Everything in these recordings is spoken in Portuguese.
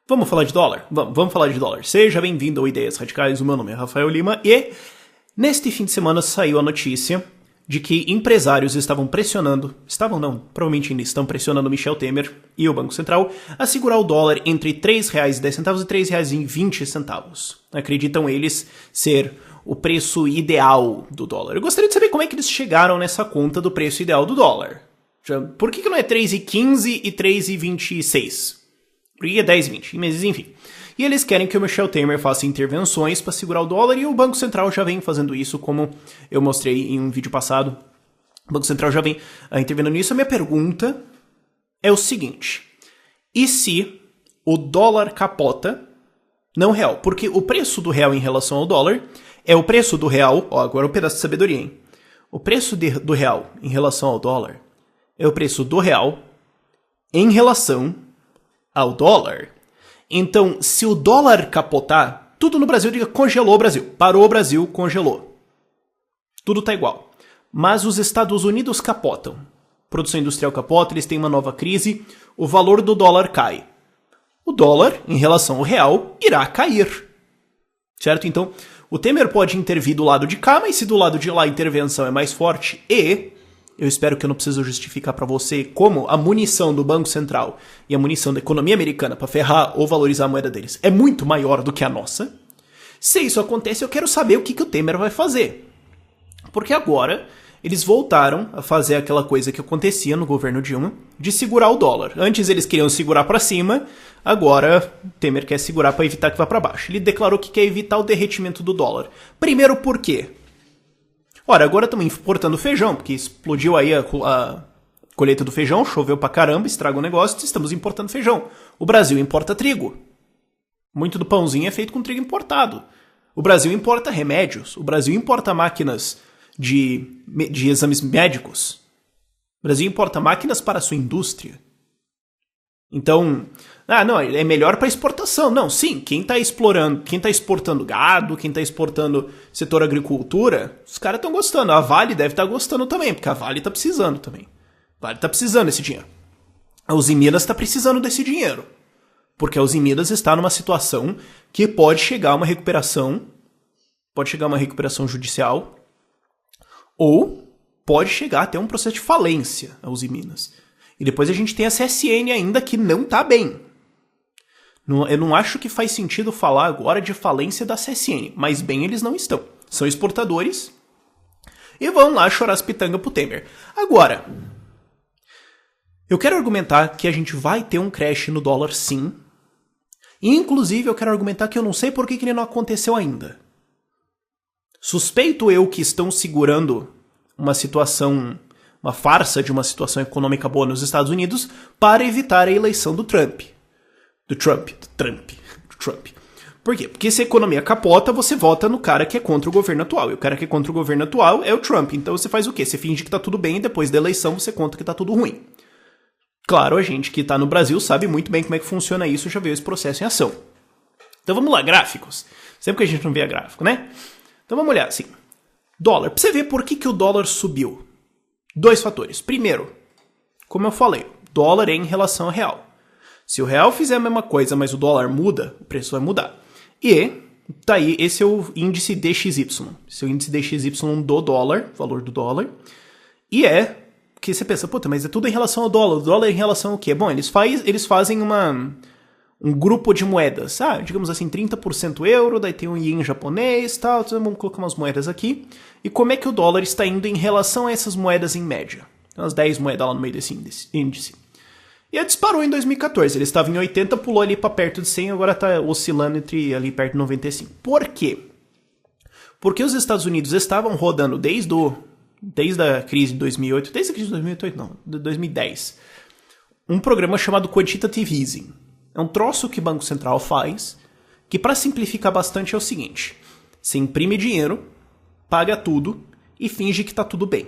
Vamos falar de dólar? Vamos falar de dólar. Seja bem-vindo ao Ideias Radicais, o meu nome é Rafael Lima e neste fim de semana saiu a notícia de que empresários estavam pressionando, provavelmente ainda estão pressionando Michel Temer e o Banco Central a segurar o dólar entre R$ 3,10 e R$ 3,20. Acreditam eles ser o preço ideal do dólar. Eu gostaria de saber como é que eles chegaram nessa conta do preço ideal do dólar. Por que não é 3,15 e 3,26? Por que é 10,20? Mas enfim. E eles querem que o Michel Temer faça intervenções para segurar o dólar e o Banco Central já vem fazendo isso, como eu mostrei em um vídeo passado. O Banco Central já vem intervindo nisso. A minha pergunta é o seguinte: e se o dólar capota, não real? Porque o preço do real em relação ao dólar é o preço do real, agora um pedaço de sabedoria, hein? O preço do real em relação ao dólar é o preço do real em relação ao dólar. Então, se o dólar capotar, tudo no Brasil, diga, congelou o Brasil. Parou o Brasil, congelou. Tudo tá igual. Mas os Estados Unidos capotam. Produção industrial capota, eles têm uma nova crise, o valor do dólar cai. O dólar, em relação ao real, irá cair. Certo? Então, o Temer pode intervir do lado de cá, mas se do lado de lá a intervenção é mais forte e eu espero que eu não preciso justificar para você como a munição do Banco Central e a munição da economia americana para ferrar ou valorizar a moeda deles é muito maior do que a nossa. Se isso acontece, eu quero saber o que o Temer vai fazer. Porque agora eles voltaram a fazer aquela coisa que acontecia no governo Dilma, de segurar o dólar. Antes eles queriam segurar para cima, agora Temer quer segurar para evitar que vá para baixo. Ele declarou que quer evitar o derretimento do dólar. Primeiro, por quê? Ora, agora estamos importando feijão, porque explodiu aí a colheita do feijão, choveu pra caramba, estraga o negócio, estamos importando feijão. O Brasil importa trigo. Muito do pãozinho é feito com trigo importado. O Brasil importa remédios. O Brasil importa máquinas de exames médicos. O Brasil importa máquinas para a sua indústria. Então, não, é melhor para exportação. Não, sim, quem está exportando gado, quem está exportando setor agricultura, os caras estão gostando. A Vale deve estar gostando também, porque a Vale está precisando também. A Vale está precisando desse dinheiro. A Uzi Minas está precisando desse dinheiro. Porque a Uzi Minas está numa situação que pode chegar a uma recuperação judicial, ou pode chegar até um processo de falência a Uzi Minas. E depois a gente tem a CSN ainda que não tá bem. Eu não acho que faz sentido falar agora de falência da CSN, mas bem eles não estão. São exportadores e vão lá chorar as pitangas pro Temer. Agora, eu quero argumentar que a gente vai ter um crash no dólar sim. E inclusive eu quero argumentar que eu não sei por que ele não aconteceu ainda. Suspeito eu que estão segurando uma farsa de uma situação econômica boa nos Estados Unidos para evitar a eleição do Trump. Do Trump. Por quê? Porque se a economia capota, você vota no cara que é contra o governo atual. E o cara que é contra o governo atual é o Trump. Então você faz o quê? Você finge que tá tudo bem e depois da eleição você conta que tá tudo ruim. Claro, a gente que tá no Brasil sabe muito bem como é que funciona isso, já viu esse processo em ação. Então vamos lá, gráficos. Sempre que a gente não vê gráfico, né? Então vamos olhar assim. Dólar. Pra você ver por que o dólar subiu. 2 fatores. Primeiro, como eu falei, dólar é em relação ao real. Se o real fizer a mesma coisa, mas o dólar muda, o preço vai mudar. E tá aí, esse é o índice DXY. Esse é o índice DXY do dólar, valor do dólar. E é que você pensa, puta, mas é tudo em relação ao dólar. O dólar é em relação ao quê? Bom, eles fazem um grupo de moedas. Digamos assim, 30% euro, daí tem um ien japonês e tal. Então vamos colocar umas moedas aqui. E como é que o dólar está indo em relação a essas moedas em média? Tem umas 10 moedas lá no meio desse índice. E ele disparou em 2014. Ele estava em 80, pulou ali para perto de 100, agora está oscilando entre ali perto de 95. Por quê? Porque os Estados Unidos estavam rodando desde a crise de 2008, desde a crise de 2008 não, de 2010, um programa chamado Quantitative Easing. É um troço que o Banco Central faz, que para simplificar bastante é o seguinte: você imprime dinheiro, paga tudo e finge que está tudo bem.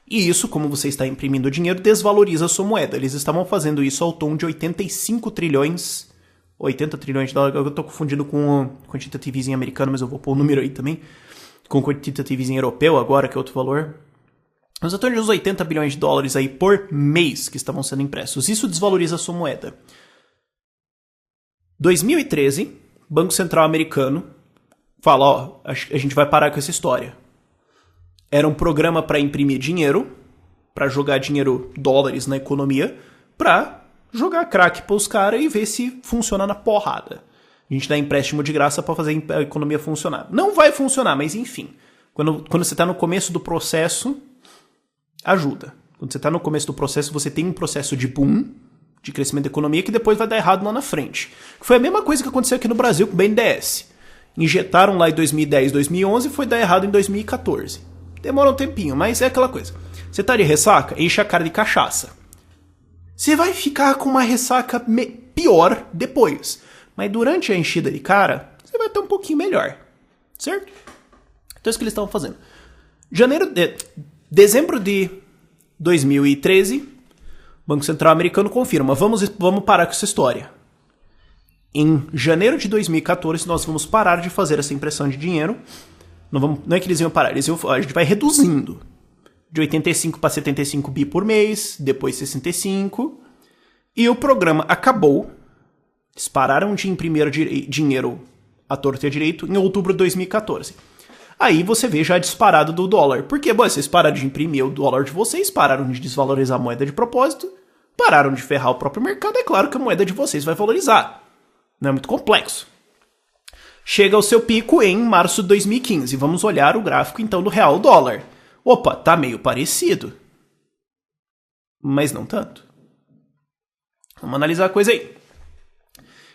E isso, como você está imprimindo dinheiro, desvaloriza a sua moeda. Eles estavam fazendo isso ao tom de 85 trilhões, 80 trilhões de dólares. Eu estou confundindo com o Quantitative Easing americano, mas eu vou pôr o número aí também. Com o Quantitative Easing europeu agora, que é outro valor. Mas ao tom de uns 80 bilhões de dólares aí por mês que estavam sendo impressos. Isso desvaloriza a sua moeda. 2013, Banco Central americano fala, ó, a gente vai parar com essa história. Era um programa para imprimir dinheiro, para jogar dinheiro, dólares na economia, para jogar crack pros caras e ver se funciona na porrada. A gente dá empréstimo de graça para fazer a economia funcionar. Não vai funcionar, mas enfim. Quando você tá no começo do processo, ajuda. Quando você tá no começo do processo, você tem um processo de boom, de crescimento da economia, que depois vai dar errado lá na frente. Foi a mesma coisa que aconteceu aqui no Brasil com o BNDES. Injetaram lá em 2010, 2011 e foi dar errado em 2014. Demora um tempinho, mas é aquela coisa. Você tá de ressaca, enche a cara de cachaça. Você vai ficar com uma ressaca pior depois. Mas durante a enchida de cara, você vai estar um pouquinho melhor. Certo? Então é isso que eles estavam fazendo. Dezembro de 2013, o Banco Central americano confirma, vamos parar com essa história. Em janeiro de 2014, nós vamos parar de fazer essa impressão de dinheiro. Não é que eles iam parar, a gente vai reduzindo. De 85 para 75 bi por mês, depois 65. E o programa acabou. Eles pararam de imprimir dinheiro à torta e à direito em outubro de 2014. Aí você vê já a disparada do dólar. Porque, vocês pararam de imprimir o dólar de vocês, pararam de desvalorizar a moeda de propósito, pararam de ferrar o próprio mercado, é claro que a moeda de vocês vai valorizar. Não é muito complexo. Chega ao seu pico em março de 2015. Vamos olhar o gráfico então do real dólar. Opa, tá meio parecido. Mas não tanto. Vamos analisar a coisa aí.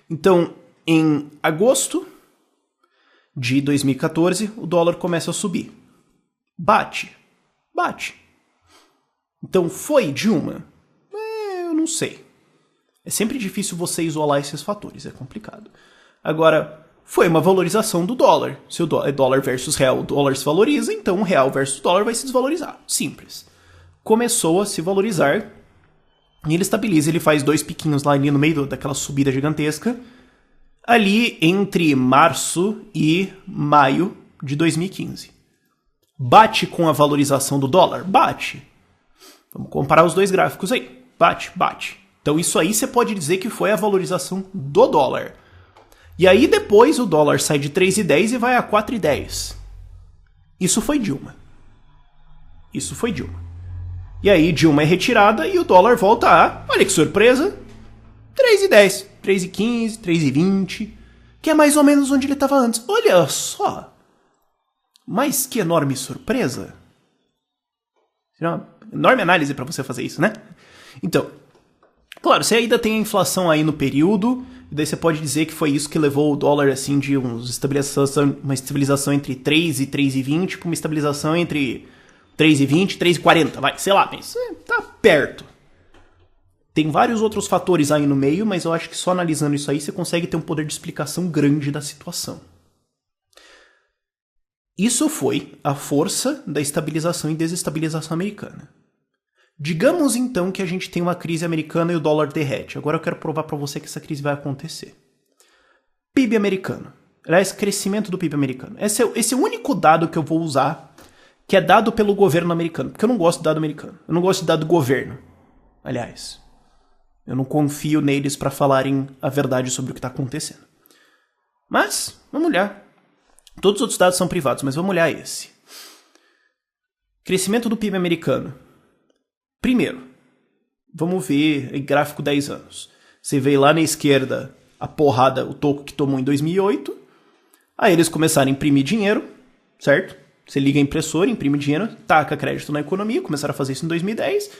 Então, em agosto de 2014, o dólar começa a subir. Bate. Então, foi Dilma? Eu não sei. É sempre difícil você isolar esses fatores, é complicado. Agora, foi uma valorização do dólar. Se o dólar versus real, o dólar se valoriza, então o real versus dólar vai se desvalorizar. Simples. Começou a se valorizar e ele estabiliza, ele faz 2 piquinhos lá ali no meio daquela subida gigantesca, ali entre março e maio de 2015. Bate com a valorização do dólar? Bate. Vamos comparar os dois gráficos aí. Bate. Então isso aí você pode dizer que foi a valorização do dólar. E aí depois o dólar sai de 3,10 e vai a 4,10. Isso foi Dilma. E aí Dilma é retirada e o dólar volta a, olha que surpresa, 3,10, 3,15, 3,20, que é mais ou menos onde ele estava antes. Olha só. Mas que enorme surpresa. Uma enorme análise para você fazer isso, né? Então, claro, você ainda tem a inflação aí no período, e daí você pode dizer que foi isso que levou o dólar assim de uma estabilização entre 3 e 3,20 para uma estabilização entre 3,20 e 3,40, vai, sei lá, mas tá perto. Tem vários outros fatores aí no meio, mas eu acho que só analisando isso aí você consegue ter um poder de explicação grande da situação. Isso foi a força da estabilização e desestabilização americana. Digamos então que a gente tem uma crise americana e o dólar derrete. Agora eu quero provar para você que essa crise vai acontecer. PIB americano. Aliás, crescimento do PIB americano. Esse é o único dado que eu vou usar que é dado pelo governo americano. Porque eu não gosto de dado americano. Eu não gosto de dado do governo. Aliás, eu não confio neles para falarem a verdade sobre o que está acontecendo. Mas, vamos olhar. Todos os outros dados são privados, mas vamos olhar esse. Crescimento do PIB americano. Primeiro, vamos ver gráfico 10 anos. Você vê lá na esquerda a porrada, o toco que tomou em 2008. Aí eles começaram a imprimir dinheiro, certo? Você liga a impressora, imprime dinheiro, taca crédito na economia, começaram a fazer isso em 2010.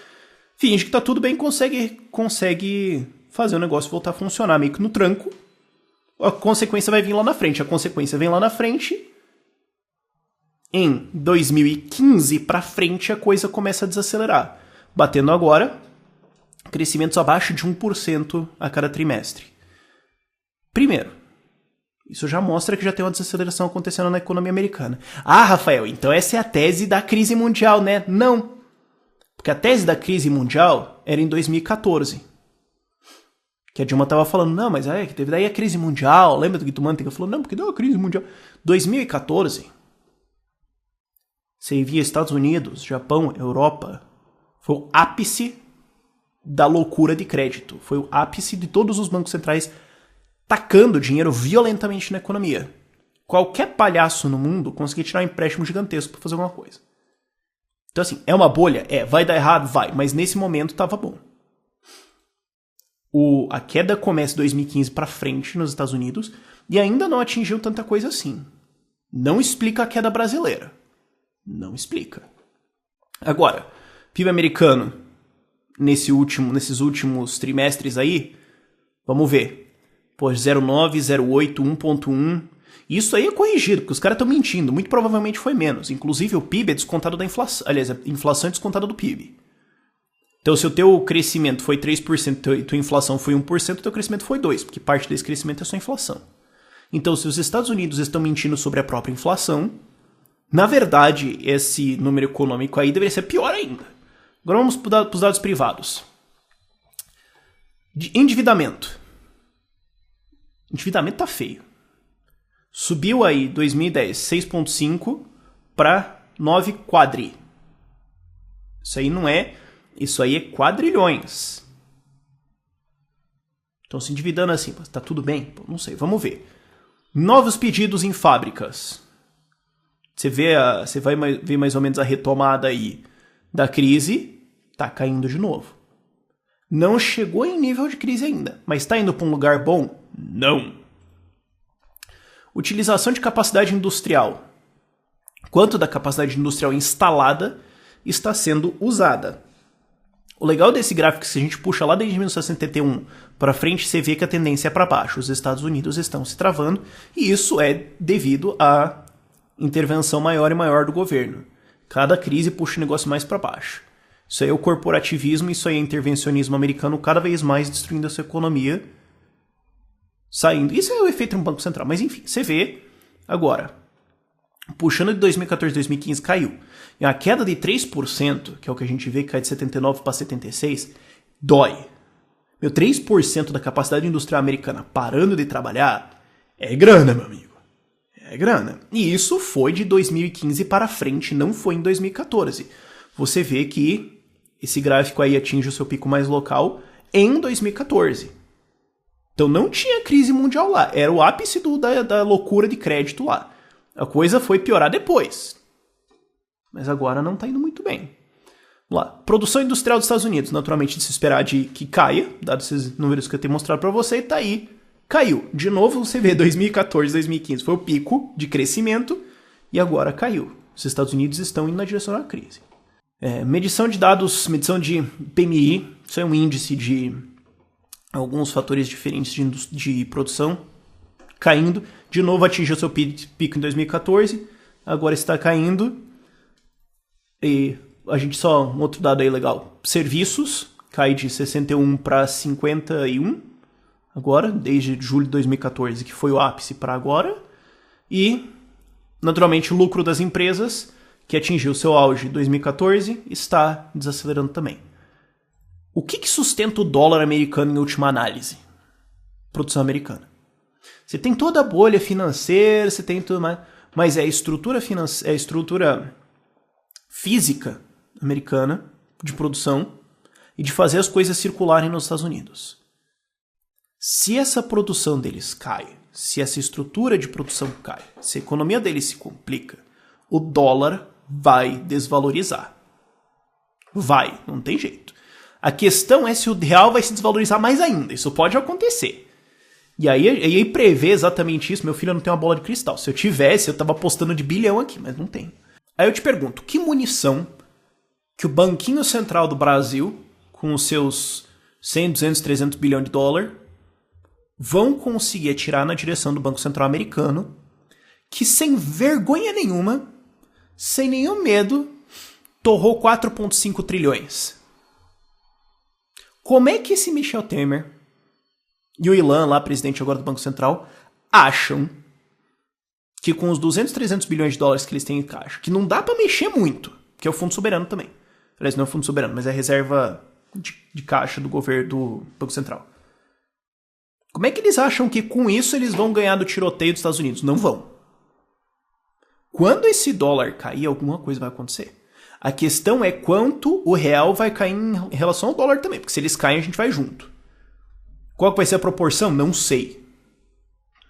Finge que tá tudo bem, consegue fazer o negócio voltar a funcionar meio que no tranco. A consequência vai vir lá na frente. A consequência vem lá na frente. Em 2015 pra frente a coisa começa a desacelerar. Batendo agora crescimentos abaixo de 1% a cada trimestre. Primeiro, isso já mostra que já tem uma desaceleração acontecendo na economia americana. Ah, Rafael, então essa é a tese da crise mundial, né? Não. Porque a tese da crise mundial era em 2014. Que a Dilma estava falando, não, mas que teve daí a crise mundial. Lembra do Guido Mantega? Falou, não, porque deu a crise mundial. 2014, você via Estados Unidos, Japão, Europa, foi o ápice da loucura de crédito. Foi o ápice de todos os bancos centrais tacando dinheiro violentamente na economia. Qualquer palhaço no mundo conseguia tirar um empréstimo gigantesco para fazer alguma coisa. Então assim, é uma bolha? É. Vai dar errado? Vai. Mas nesse momento tava bom. A queda começa em 2015 para frente nos Estados Unidos e ainda não atingiu tanta coisa assim. Não explica a queda brasileira. Não explica. Agora, PIB americano, nesses últimos trimestres aí, vamos ver. Pô, 0,9, 0,8, 1,1. Isso aí é corrigido, porque os caras estão mentindo. Muito provavelmente foi menos. Inclusive, o PIB é descontado da inflação. Aliás, a inflação é descontada do PIB. Então, se o teu crescimento foi 3% e tua inflação foi 1%, o teu crescimento foi 2%, porque parte desse crescimento é só inflação. Então, se os Estados Unidos estão mentindo sobre a própria inflação, na verdade, esse número econômico aí deveria ser pior ainda. Agora vamos para os dados privados. De endividamento. Endividamento tá feio. Subiu aí, 2010, 6,5 para 9 quadri. Isso aí é quadrilhões. Estão se endividando assim, tá tudo bem? Pô, não sei, vamos ver. Novos pedidos em fábricas. Você vai ver mais ou menos a retomada aí da crise, tá caindo de novo. Não chegou em nível de crise ainda, mas está indo para um lugar bom? Não. Utilização de capacidade industrial. Quanto da capacidade industrial instalada está sendo usada? O legal desse gráfico, se a gente puxa lá desde 1971 para frente, você vê que a tendência é para baixo. Os Estados Unidos estão se travando e isso é devido à intervenção maior e maior do governo. Cada crise puxa o negócio mais para baixo. Isso aí é o corporativismo, isso aí é o intervencionismo americano cada vez mais destruindo a sua economia, saindo. Isso é o efeito no Banco Central, mas enfim, você vê agora. Puxando de 2014 a 2015, caiu. E a queda de 3%, que é o que a gente vê que cai de 79 para 76, dói. 3% da capacidade industrial americana parando de trabalhar é grana, meu amigo. É grana. E isso foi de 2015 para frente, não foi em 2014. Você vê que esse gráfico aí atinge o seu pico mais local em 2014. Então não tinha crise mundial lá. Era o ápice da loucura de crédito lá. A coisa foi piorar depois. Mas agora não está indo muito bem. Vamos lá. Produção industrial dos Estados Unidos. Naturalmente de se esperar que caia, dados esses números que eu tenho mostrado para você, está aí. Caiu. De novo você vê 2014, 2015 foi o pico de crescimento e agora caiu. Os Estados Unidos estão indo na direção da crise. Medição de dados, medição de PMI. Isso é um índice de alguns fatores diferentes de produção. Caindo. De novo atingiu seu pico em 2014. Agora está caindo. E a gente só... Um outro dado aí legal. Serviços. Cai de 61 para 51. Agora. Desde julho de 2014, que foi o ápice para agora. E, naturalmente, o lucro das empresas, que atingiu seu auge em 2014, está desacelerando também. O que sustenta o dólar americano em última análise? Produção americana. Você tem toda a bolha financeira, você tem tudo mais, mas é a estrutura física americana de produção e de fazer as coisas circularem nos Estados Unidos. Se essa produção deles cai, se essa estrutura de produção cai, se a economia deles se complica, o dólar vai desvalorizar. Vai, não tem jeito. A questão é se o real vai se desvalorizar mais ainda. Isso pode acontecer. E aí prever exatamente isso, meu filho não tem uma bola de cristal. Se eu tivesse, eu tava apostando de bilhão aqui, mas não tem. Aí eu te pergunto, que munição que o Banquinho Central do Brasil, com os seus 100, 200, 300 bilhões de dólares, vão conseguir atirar na direção do Banco Central americano, que sem vergonha nenhuma, sem nenhum medo, torrou 4,5 trilhões. Como é que esse Michel Temer e o Ilan, lá, presidente agora do Banco Central, acham que com os 200, 300 bilhões de dólares que eles têm em caixa, que não dá pra mexer muito, que é o Fundo Soberano também. Aliás, não é o Fundo Soberano, mas é a reserva de caixa do governo do Banco Central. Como é que eles acham que com isso eles vão ganhar do tiroteio dos Estados Unidos? Não vão. Quando esse dólar cair, alguma coisa vai acontecer. A questão é quanto o real vai cair em relação ao dólar também, porque se eles caem, a gente vai junto. Qual vai ser a proporção? Não sei.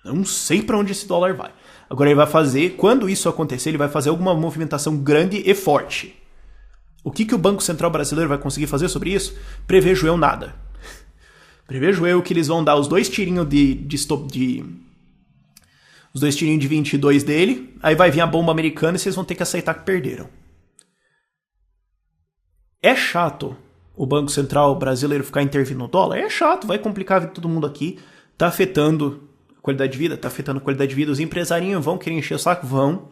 Não sei para onde esse dólar vai. Agora ele vai fazer, quando isso acontecer, ele vai fazer alguma movimentação grande e forte. O que o Banco Central brasileiro vai conseguir fazer sobre isso? Prevejo eu nada. Prevejo eu que eles vão dar os 2 tirinhos os 2 tirinhos de 22 dele, aí vai vir a bomba americana e vocês vão ter que aceitar que perderam. É chato o Banco Central brasileiro ficar intervindo no dólar? É chato, vai complicar a vida de todo mundo aqui. Tá afetando a qualidade de vida? Tá afetando a qualidade de vida. Os empresarinhos vão querer encher o saco? Vão.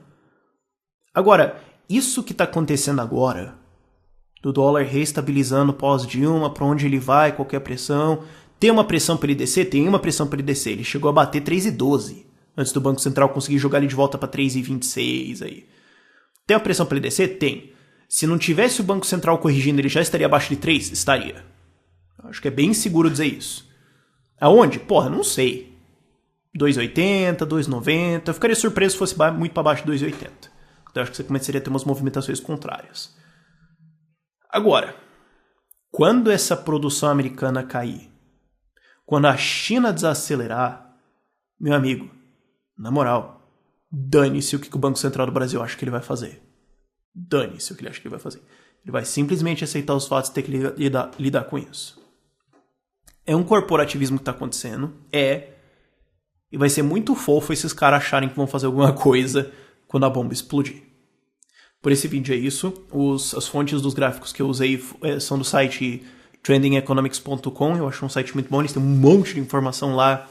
Agora, isso que tá acontecendo agora, do dólar reestabilizando pós-Dilma, pra onde ele vai, qualquer pressão. Tem uma pressão para ele descer? Tem uma pressão para ele descer. Ele chegou a bater 3,12 antes do Banco Central conseguir jogar ele de volta para 3,26 aí. Tem uma pressão para ele descer? Tem. Se não tivesse o Banco Central corrigindo, ele já estaria abaixo de 3? Estaria. Acho que é bem seguro dizer isso. Aonde? Porra, não sei. 2,80, 2,90. Eu ficaria surpreso se fosse muito para baixo de 2,80. Então acho que você começaria a ter umas movimentações contrárias. Agora, quando essa produção americana cair, quando a China desacelerar, meu amigo, na moral, dane-se o que o Banco Central do Brasil acha que ele vai fazer. Dane-se o que ele acha que ele vai fazer. Ele vai simplesmente aceitar os fatos e ter que lidar com isso. É um corporativismo que está acontecendo. E vai ser muito fofo esses caras acharem que vão fazer alguma coisa quando a bomba explodir. Por esse vídeo é isso. As fontes dos gráficos que eu usei são do site trendingeconomics.com. Eu acho um site muito bom. Eles têm um monte de informação lá.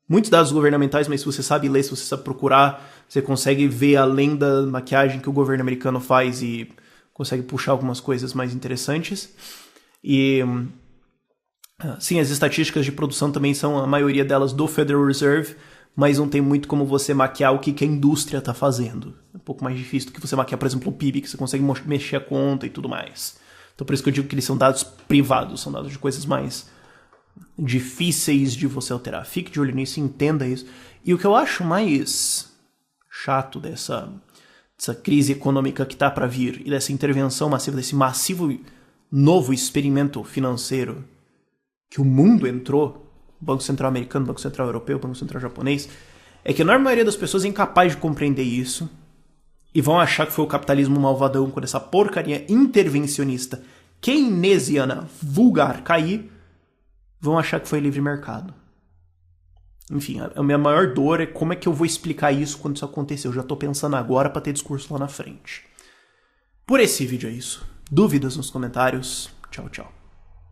Muitos dados governamentais, mas se você sabe ler, se você sabe procurar, você consegue ver além da maquiagem que o governo americano faz e consegue puxar algumas coisas mais interessantes. E sim, as estatísticas de produção também são a maioria delas do Federal Reserve, mas não tem muito como você maquiar o que a indústria está fazendo. É um pouco mais difícil do que você maquiar, por exemplo, o PIB, que você consegue mexer a conta e tudo mais. Então por isso que eu digo que eles são dados privados, são dados de coisas mais difíceis de você alterar. Fique de olho nisso, entenda isso. E o que eu acho mais chato dessa crise econômica que está para vir e dessa intervenção massiva, desse massivo novo experimento financeiro que o mundo entrou, Banco Central americano, Banco Central europeu, Banco Central japonês, é que a enorme maioria das pessoas é incapaz de compreender isso e vão achar que foi o capitalismo malvadão quando essa porcaria intervencionista keynesiana vulgar cair, vão achar que foi livre mercado. Enfim, a minha maior dor é como é que eu vou explicar isso quando isso acontecer. Eu já tô pensando agora para ter discurso lá na frente. Por esse vídeo é isso. Dúvidas nos comentários. Tchau, tchau.